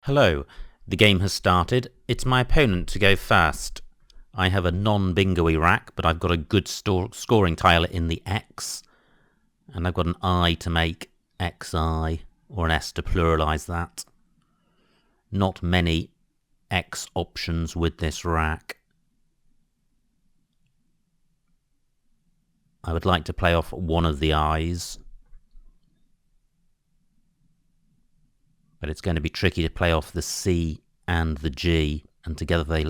Hello, the game has started. It's my opponent to go first. I have a non-bingo-y rack, but I've got a good scoring tile in the X. And I've got an I to make XI, or an S to pluralise that. Not many X options with this rack. I would like to play off one of the I's. But it's going to be tricky to play off the C and the G, and together they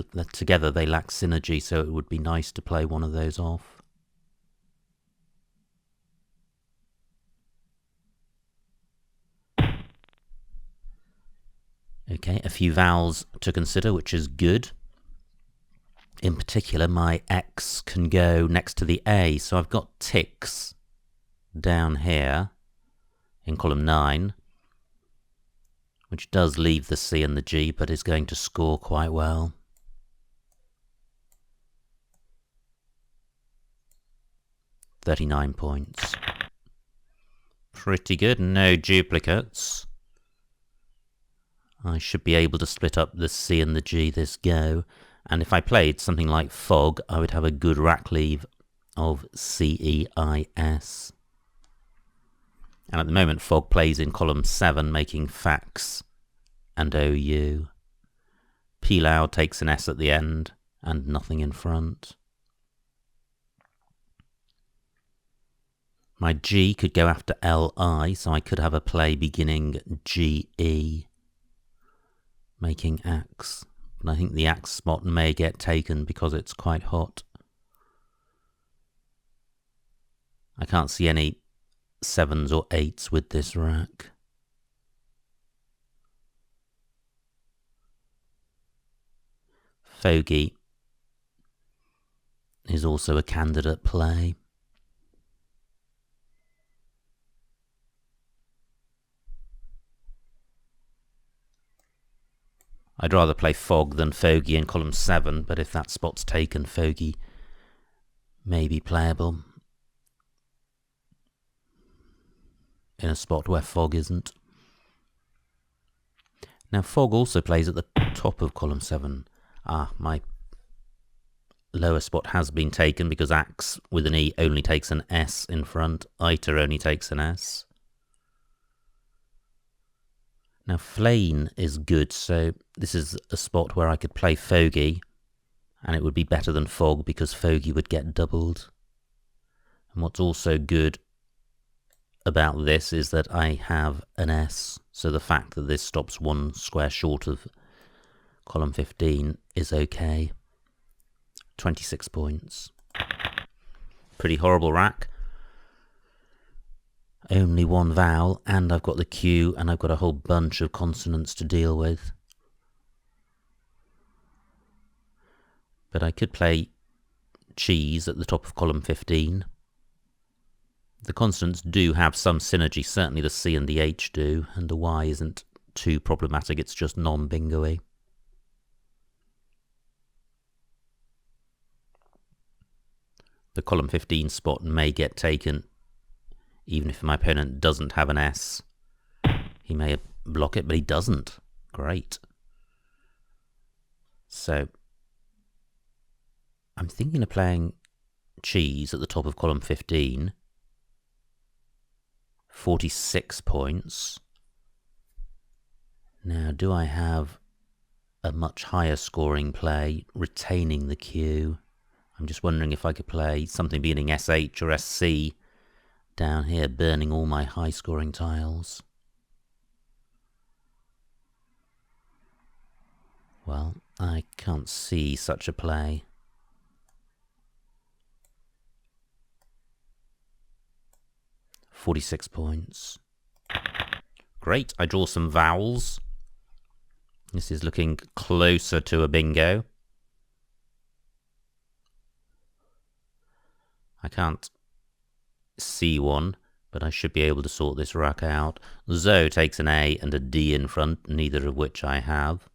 lack synergy, so it would be nice to play one of those off. Okay, a few vowels to consider, which is good. In particular, my X can go next to the A, so I've got ticks down here in column 9. Which does leave the C and the G, but is going to score quite well. £39 points. Pretty good, no duplicates. I should be able to split up the C and the G this go, and if I played something like Fog, I would have a good rack leave of CEIS. And at the moment, Fog plays in column 7, making fax and OU. P loud takes an S at the end, and nothing in front. My G could go after LI, so I could have a play beginning GE, making X. But I think the X spot may get taken because it's quite hot. I can't see any 7s or 8s with this rack. Fogey is also a candidate play. I'd rather play Fog than Fogey in column 7, but if that spot's taken, Fogey may be playable in a spot where Fog isn't. Now Fog also plays at the top of column 7. My lower spot has been taken because Axe with an E only takes an S in front. Iter only takes an S. Now Flane is good, so this is a spot where I could play Fogey, and it would be better than Fog because Fogey would get doubled. And what's also good about this is that I have an S, so the fact that this stops one square short of column 15 is okay. 26 points. Pretty horrible rack. Only one vowel, and I've got the Q, and I've got a whole bunch of consonants to deal with. But I could play cheese at the top of column 15. The consonants do have some synergy, certainly the C and the H do, and the Y isn't too problematic, it's just non-bingo-y. The column 15 spot may get taken, even if my opponent doesn't have an S. He may block it, but he doesn't. Great. So, I'm thinking of playing cheese at the top of column 15. 46 points. Now, do I have a much higher scoring play, retaining the Q? I'm just wondering if I could play something beginning SH or SC down here, burning all my high scoring tiles. Well, I can't see such a play. £46 points. Great, I draw some vowels. This is looking closer to a bingo. I can't see one, but I should be able to sort this rack out. Zo takes an A and a D in front, neither of which I have.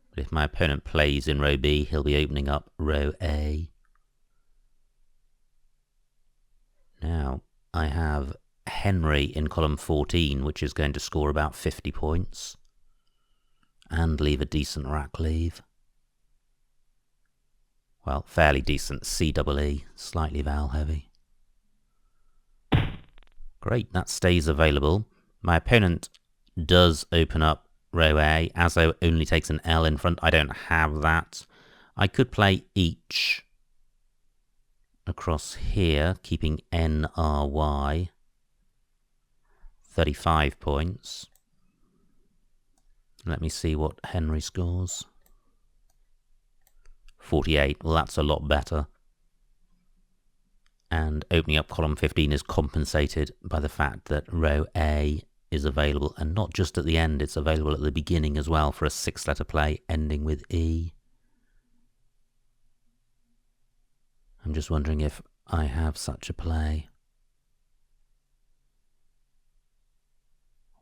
But if my opponent plays in row B, he'll be opening up row A. Now, I have Henry in column 14, which is going to score about 50 points. and leave a decent rack leave. Well, fairly decent CEE, slightly vowel heavy. Great, that stays available. My opponent does open up row A, as though it only takes an L in front. I don't have that. I could play each across here, keeping NRY. 35 points. Let me see what Henry scores. 48. Well, that's a lot better. And opening up column 15 is compensated by the fact that row A is available, and not just at the end, it's available at the beginning as well for a 6-letter play ending with E. I'm just wondering if I have such a play.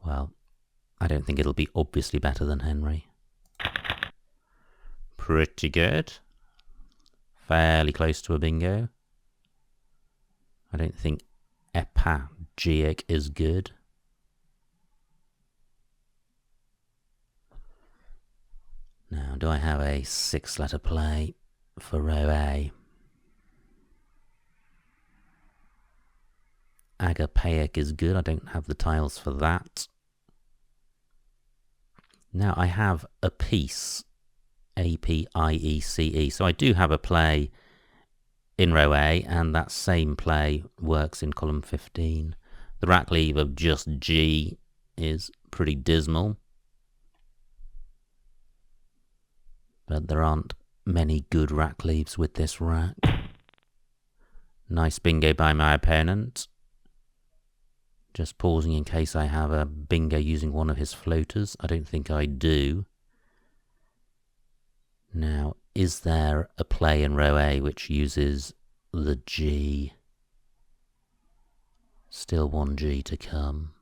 Well, I don't think it'll be obviously better than Henry. Pretty good. Fairly close to a bingo. I don't think epagic is good. Now, do I have a 6-letter play for row A? Agapaic is good. I don't have the tiles for that. Now I have a piece, A-P-I-E-C-E. So I do have a play in row A, and that same play works in column 15. The rack leave of just G is pretty dismal, but there aren't many good rack leaves with this rack. Nice bingo by my opponent. Just pausing in case I have a bingo using one of his floaters. I don't think I do. Now, is there a play in row A which uses the G? Still one G to come.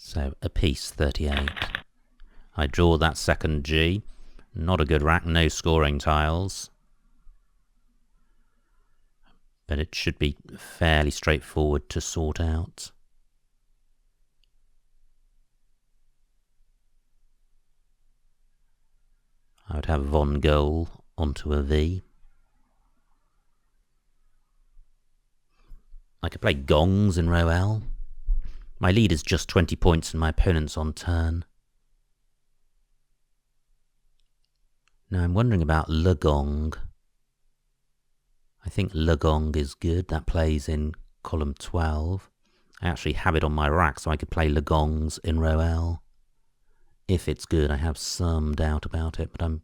So, a piece, 38. I draw that second G. Not a good rack, no scoring tiles. But it should be fairly straightforward to sort out. I would have von Goal onto a V. I could play gongs in row L. My lead is just 20 points and my opponent's on turn. Now I'm wondering about Le Gong. I think Le Gong is good. That plays in column 12. I actually have it on my rack, so I could play Le Gongs in row L. If it's good, I have some doubt about it, but I'm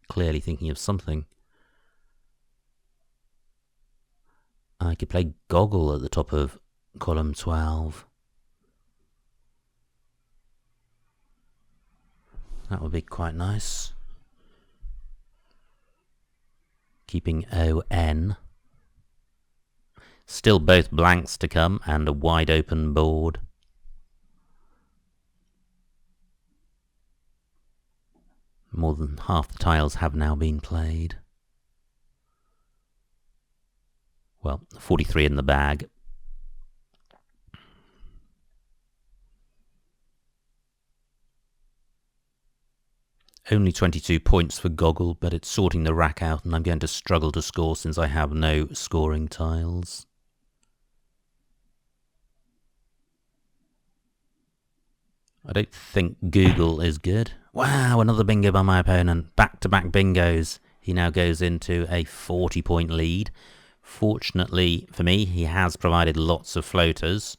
clearly thinking of something. I could play Goggle at the top of column 12. That would be quite nice. Keeping ON. Still both blanks to come and a wide open board. More than half the tiles have now been played. Well, 43 in the bag. Only 22 points for Goggle, but it's sorting the rack out and I'm going to struggle to score since I have no scoring tiles. I don't think Google is good. Wow, another bingo by my opponent. Back-to-back bingos. He now goes into a 40-point lead. Fortunately for me, he has provided lots of floaters.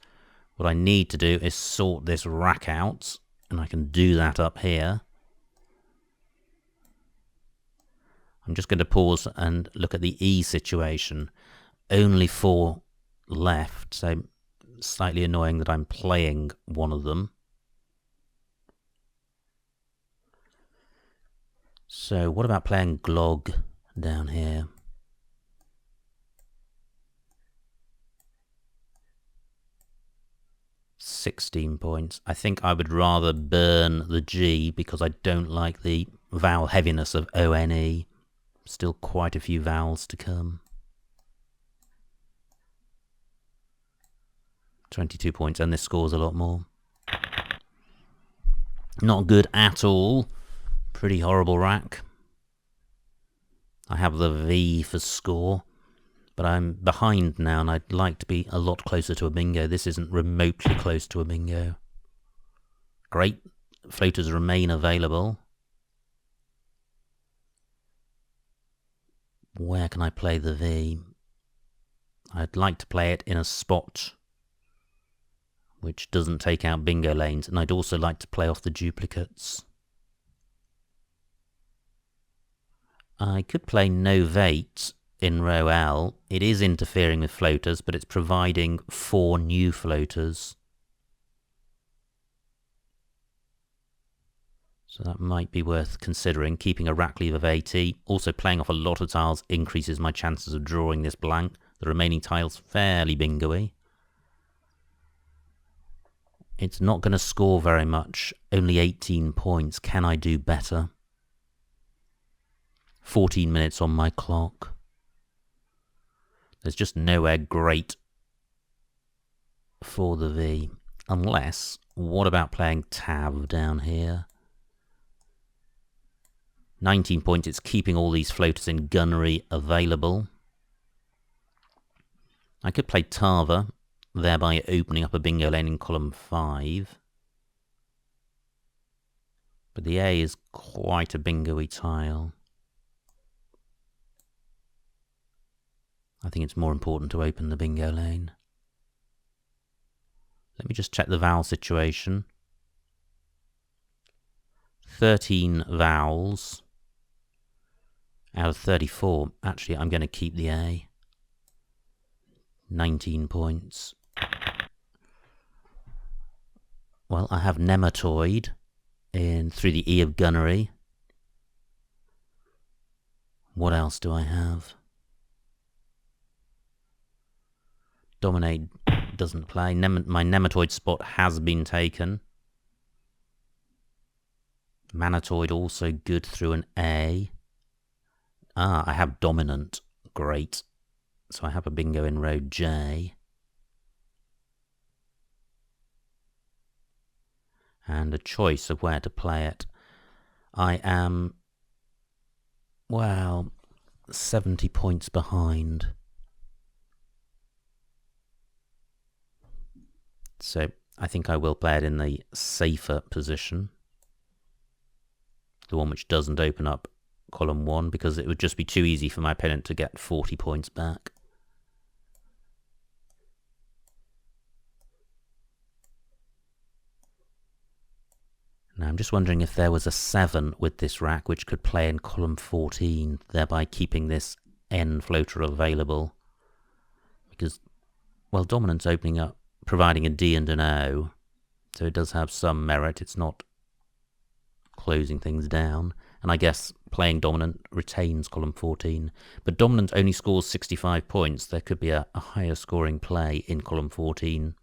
What I need to do is sort this rack out, and I can do that up here. I'm just going to pause and look at the E situation. Only 4 left, so slightly annoying that I'm playing one of them. So what about playing Glog down here? £16 points. I think I would rather burn the G because I don't like the vowel heaviness of ONE. Still quite a few vowels to come. 22 points, and this scores a lot more. Not good at all. Pretty horrible rack. I have the V for score, but I'm behind now, and I'd like to be a lot closer to a bingo. This isn't remotely close to a bingo. Great. Floaters remain available. Where can I play the V? I'd like to play it in a spot which doesn't take out bingo lanes, and I'd also like to play off the duplicates. I could play Novate in row L. It is interfering with floaters, but it's providing 4 new floaters. So that might be worth considering, keeping a rack leave of 80. Also playing off a lot of tiles increases my chances of drawing this blank. The remaining tile's fairly bingo-y. It's not going to score very much, only 18 points. Can I do better? 14 minutes on my clock. There's just nowhere great for the V. Unless, what about playing Tav down here? 19 points, it's keeping all these floaters in gunnery available. I could play Tava, thereby opening up a bingo lane in column 5. But the A is quite a bingo-y tile. I think it's more important to open the bingo lane. Let me just check the vowel situation. 13 vowels out of 34. Actually, I'm going to keep the A. 19 points. Well, I have Nematoid through the E of gunnery. What else do I have? Dominate doesn't play. My Nematoid spot has been taken. Manatoid also good through an A. I have Dominant. Great. So I have a bingo in row J. And a choice of where to play it. I am, well, 70 points behind. So I think I will play it in the safer position. The one which doesn't open up column 1, because it would just be too easy for my opponent to get 40 points back. Now I'm just wondering if there was a 7 with this rack which could play in column 14, thereby keeping this N floater available. Because, well, Dominant's opening up, providing a D and an O, so it does have some merit. It's not closing things down. And I guess playing Dominant retains column 14. But Dominant only scores 65 points. There could be a higher scoring play in column 14.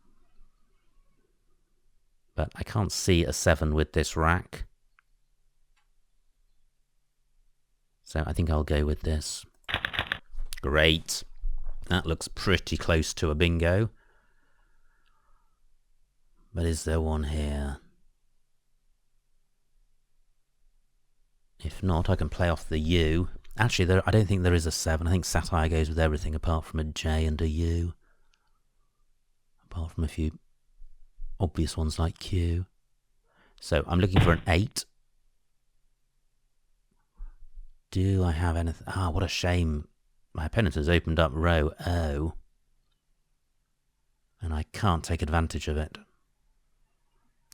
But I can't see a 7 with this rack. So I think I'll go with this. Great. That looks pretty close to a bingo. But is there one here? If not, I can play off the U. Actually, I don't think there is a 7. I think Satire goes with everything apart from a J and a U. Apart from a few obvious ones like Q. So I'm looking for an 8. Do I have anything? What a shame. My opponent has opened up row O. And I can't take advantage of it.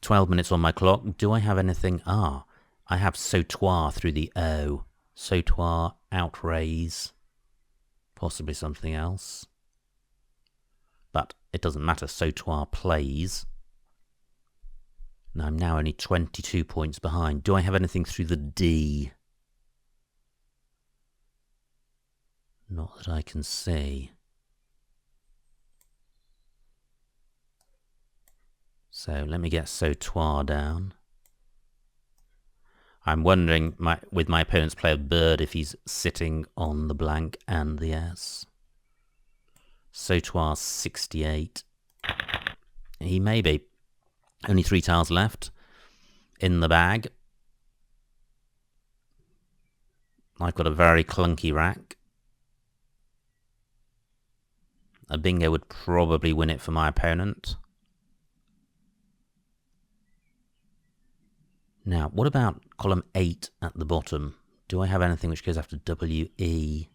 12 minutes on my clock. Do I have anything? I have Sautoir through the O. Sautoir, outraise. Possibly something else. But it doesn't matter. Sautoir plays. And I'm now only 22 points behind. Do I have anything through the D? Not that I can see. So let me get Sautoir down. I'm wondering, with my opponent's player bird, if he's sitting on the blank and the S. Sautoir 68. He may be. Only 3 tiles left in the bag. I've got a very clunky rack. A bingo would probably win it for my opponent. Now, what about column 8 at the bottom? Do I have anything which goes after WE?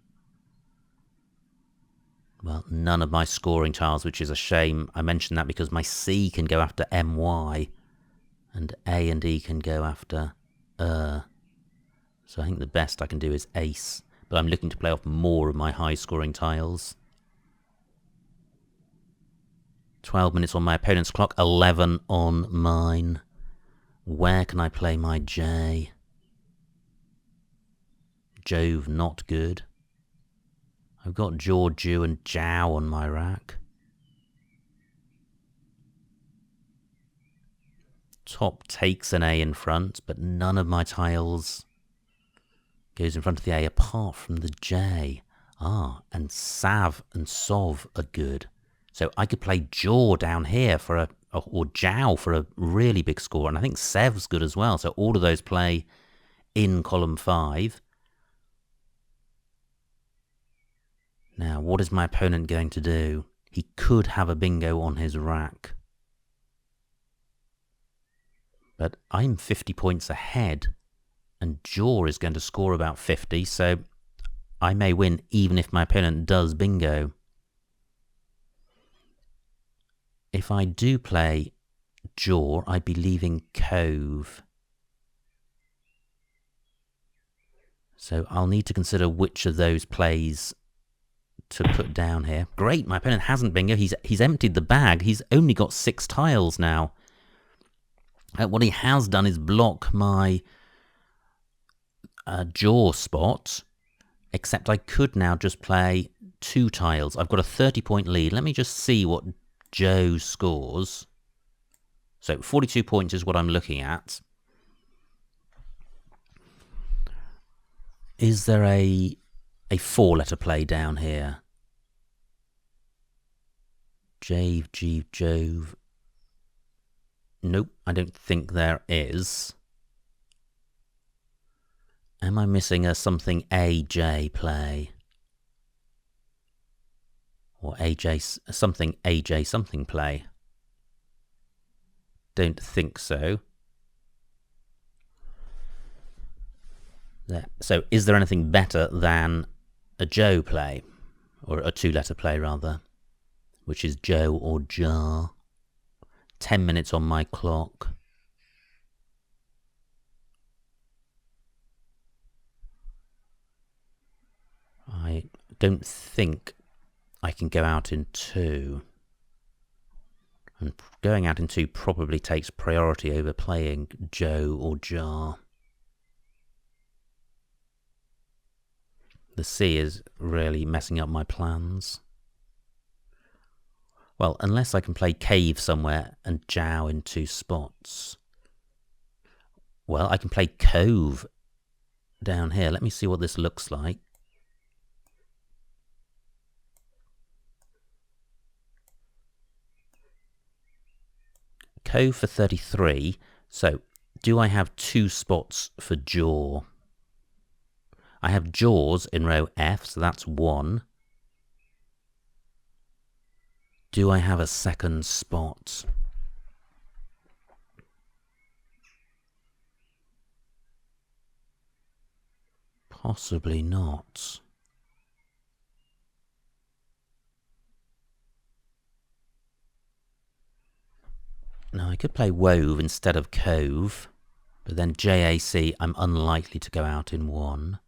Well, none of my scoring tiles, which is a shame. I mentioned that because my C can go after MY, and A and E can go after So I think the best I can do is ace, but I'm looking to play off more of my high-scoring tiles. 12 minutes on my opponent's clock, 11 on mine. Where can I play my J? Jove, not good. I've got Jaw, Jew and Jow on my rack. Top takes an A in front, but none of my tiles goes in front of the A apart from the J. And Sav and Sov are good. So I could play Jaw down here for or Jow for a really big score, and I think Sev's good as well. So all of those play in column 5. Now, what is my opponent going to do? He could have a bingo on his rack. But I'm 50 points ahead, and Jaw is going to score about 50, so I may win even if my opponent does bingo. If I do play Jaw, I'd be leaving Cove. So I'll need to consider which of those plays to put down here. Great, my opponent hasn't bingo. He's emptied the bag. He's only got 6 tiles now. What he has done is block my Jaw spot, except I could now just play 2 tiles. I've got a 30-point lead. Let me just see what Joe scores. So 42 points is what I'm looking at. Is there a 4-letter play down here? Jave, Jeeve, Jove. Nope, I don't think there is. Am I missing a something AJ play? Or AJ something play? Don't think so. There. So is there anything better than a Joe play? Or a 2-letter play rather, which is Joe or Jar? 10 minutes on my clock. I don't think I can go out in 2. And going out in 2 probably takes priority over playing Joe or Jar. The C is really messing up my plans. Well, unless I can play Cave somewhere and Jow in 2 spots. Well, I can play Cove down here. Let me see what this looks like. Cove for 33. So, do I have 2 spots for Jaw? I have Jaws in row F, so that's 1. Do I have a second spot? Possibly not. Now I could play Wove instead of Cove, but then JAC I'm unlikely to go out in 1.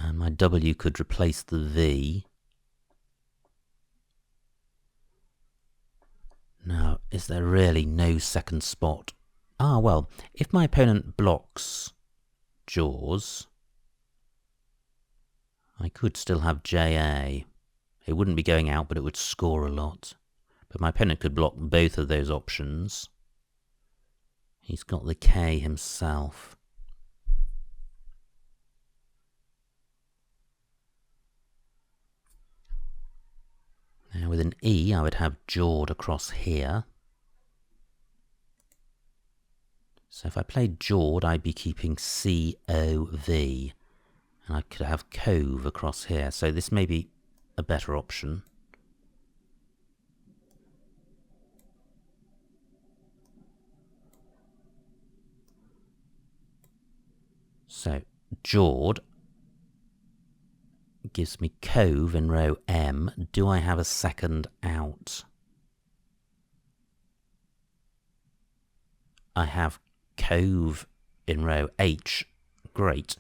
And my W could replace the V. Now, is there really no second spot? Well, if my opponent blocks Jaws, I could still have JA. It wouldn't be going out, but it would score a lot. But my opponent could block both of those options. He's got the K himself. Now with an E, I would have jawed across here. So if I played jawed, I'd be keeping C-O-V. And I could have cove across here. So this may be a better option. So jawed gives me cove in row M. Do I have a second out? I have cove in row H. Great.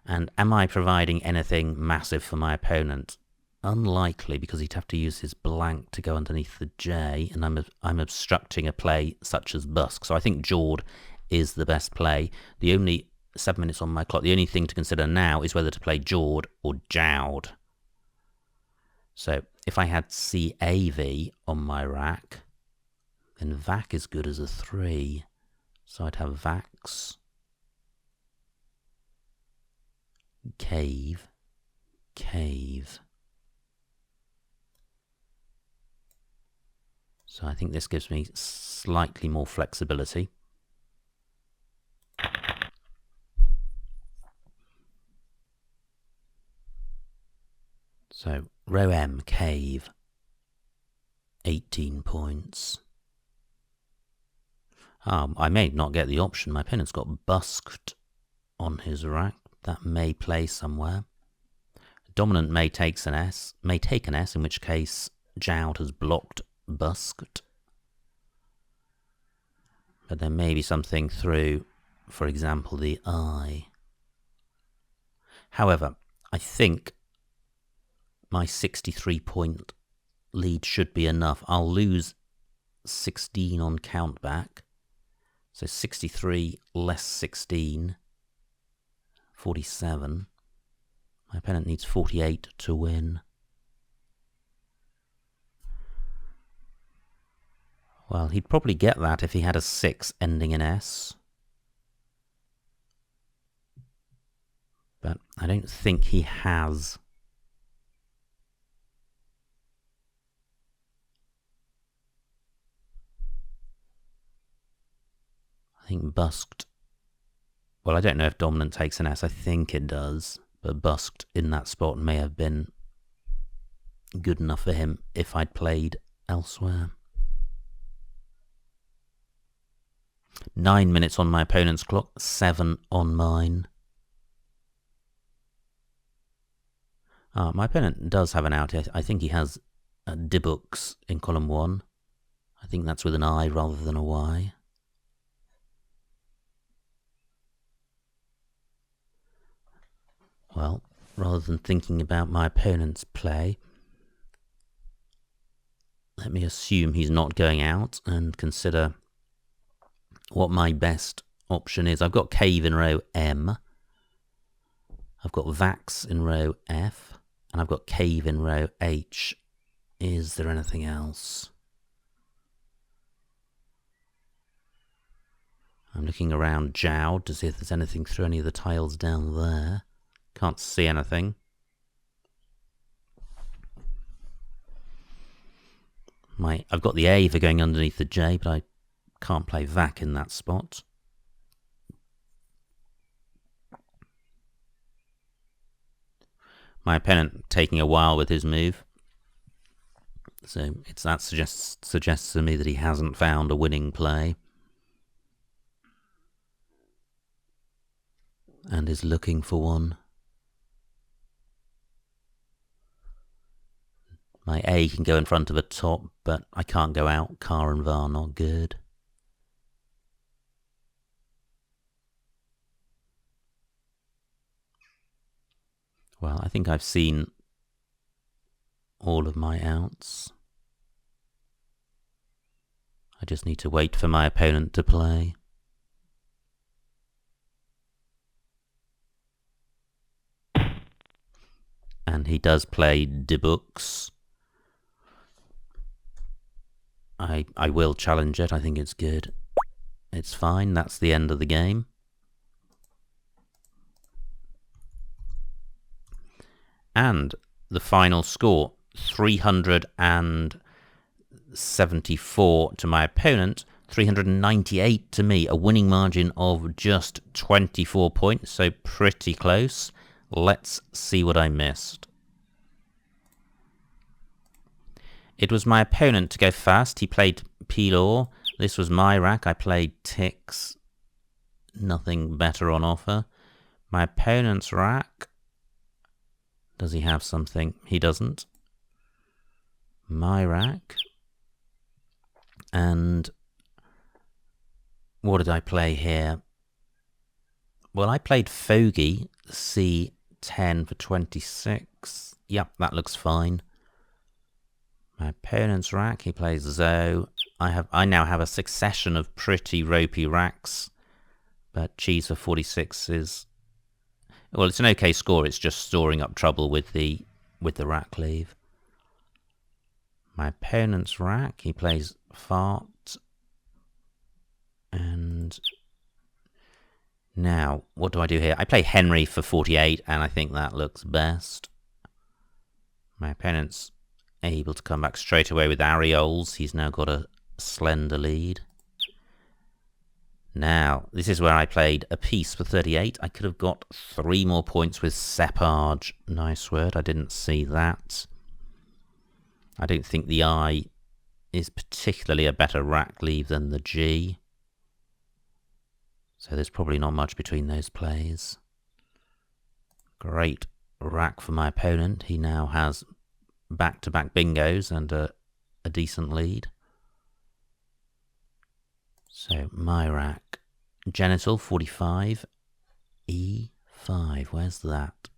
And am I providing anything massive for my opponent? Unlikely, because he'd have to use his blank to go underneath the J, and I'm obstructing a play such as busk. So I think jawed is the best play. The only 7 minutes on my clock. The only thing to consider now is whether to play jawed or jowed. So if I had C-A-V on my rack, then vac is good as a 3. So I'd have vax, cave, cave. So I think this gives me slightly more flexibility. So row M, cave, 18 points. I may not get the option. My opponent's got busked on his rack. That may play somewhere. Dominant may take an S, in which case jowed has blocked busked. But there may be something through, for example, the I. However, I think my 63-point lead should be enough. I'll lose 16 on countback. So 63 less 16, 47. My opponent needs 48 to win. Well, he'd probably get that if he had a 6 ending in S. But I don't think he has. I think busked. Well, I don't know if dominant takes an S. I think it does. But busked in that spot may have been good enough for him if I'd played elsewhere. 9 minutes on my opponent's clock, 7 on mine. My opponent does have an out. I think he has dibooks in column 1. I think that's with an I rather than a Y. Well, rather than thinking about my opponent's play, let me assume he's not going out and consider what my best option is. I've got cave in row M. I've got vax in row F. And I've got cave in row H. Is there anything else? I'm looking around jowed to see if there's anything through any of the tiles down there. Can't see anything. I've got the A for going underneath the J, but I can't play vac in that spot. My opponent taking a while with his move. So that suggests to me that he hasn't found a winning play. And is looking for one. My A can go in front of a top, but I can't go out. Car and var not good. Well, I think I've seen all of my outs. I just need to wait for my opponent to play. And he does play dibooks. I will challenge it. I think it's good. It's fine. That's the end of the game. And the final score, 374 to my opponent, 398 to me, a winning margin of just 24 points, so pretty close. Let's see what I missed. It was my opponent to go first. He played Pilor. This was my rack. I played Tix. Nothing better on offer. My opponent's rack. Does he have something? He doesn't. My rack. And what did I play here? Well, I played Fogey, C10 for 26. Yep, that looks fine. My opponent's rack, he plays Zoe. I now have a succession of pretty ropey racks, but cheese for 46 is, well, it's an okay score. It's just storing up trouble with the rack leave. My opponent's rack, he plays Fart. And now, what do I do here? I play Henry for 48, and I think that looks best. My opponent's able to come back straight away with Arioles. He's now got a slender lead. Now, this is where I played a piece for 38. I could have got 3 more points with Separge. Nice word. I didn't see that. I don't think the I is particularly a better rack leave than the G. So there's probably not much between those plays. Great rack for my opponent. He now has back-to-back bingos and a decent lead. So my rack, Genital 45, E5, where's that?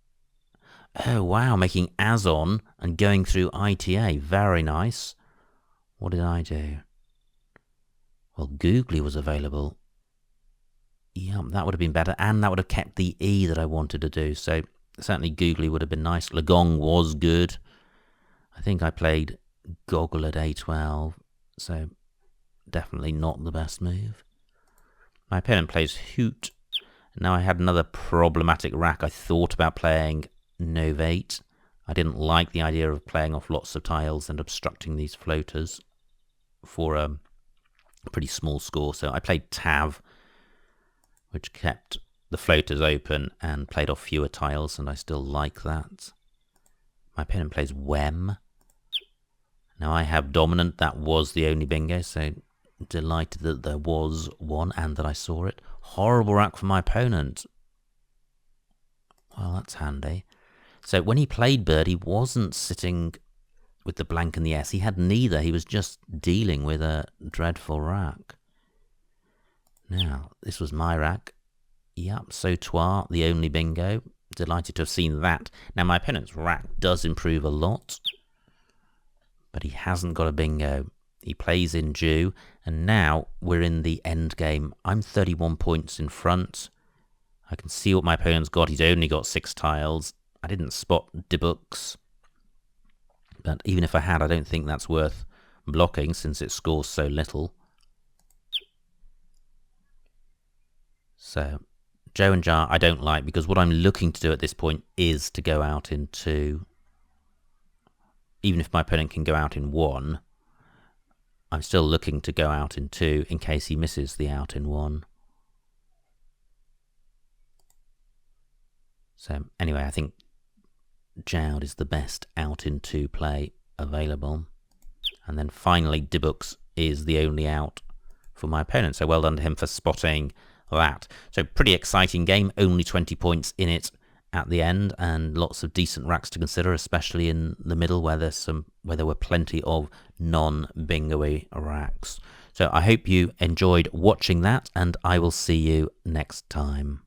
Oh wow, making Azon and going through ITA, very nice. What did I do? Well, Googly was available. Yeah, that would have been better, and that would have kept the E that I wanted to do, so certainly Googly would have been nice. Lagong was good. I think I played Goggle at A12, so definitely not the best move. My opponent plays Hoot. Now I had another problematic rack. I thought about playing Novate. I didn't like the idea of playing off lots of tiles and obstructing these floaters for a pretty small score. So I played Tav, which kept the floaters open and played off fewer tiles, and I still like that. My opponent plays Wem. Now I have Dominant. That was the only bingo, so delighted that there was one and that I saw it. Horrible rack for my opponent. Well, that's handy. So when he played Bird, he wasn't sitting with the blank and the S. He had neither. He was just dealing with a dreadful rack. Now, this was my rack. Yep, Sautoir, the only bingo. Delighted to have seen that. Now, my opponent's rack does improve a lot, but he hasn't got a bingo. He plays in Jew, and now we're in the end game. I'm 31 points in front. I can see what my opponent's got. He's only got 6 tiles. I didn't spot Debooks, but even if I had, I don't think that's worth blocking since it scores so little. So, Joe and Jar I don't like, because what I'm looking to do at this point is to go out in 2. Even if my opponent can go out in 1, I'm still looking to go out in 2 in case he misses the out in 1. So anyway, I think Joud is the best out in 2 play available. And then finally, Debooks is the only out for my opponent. So well done to him for spotting that. So pretty exciting game, only 20 points in it at the end, and lots of decent racks to consider, especially in the middle where there were plenty of non-bingo-y racks. So I hope you enjoyed watching that, and I will see you next time.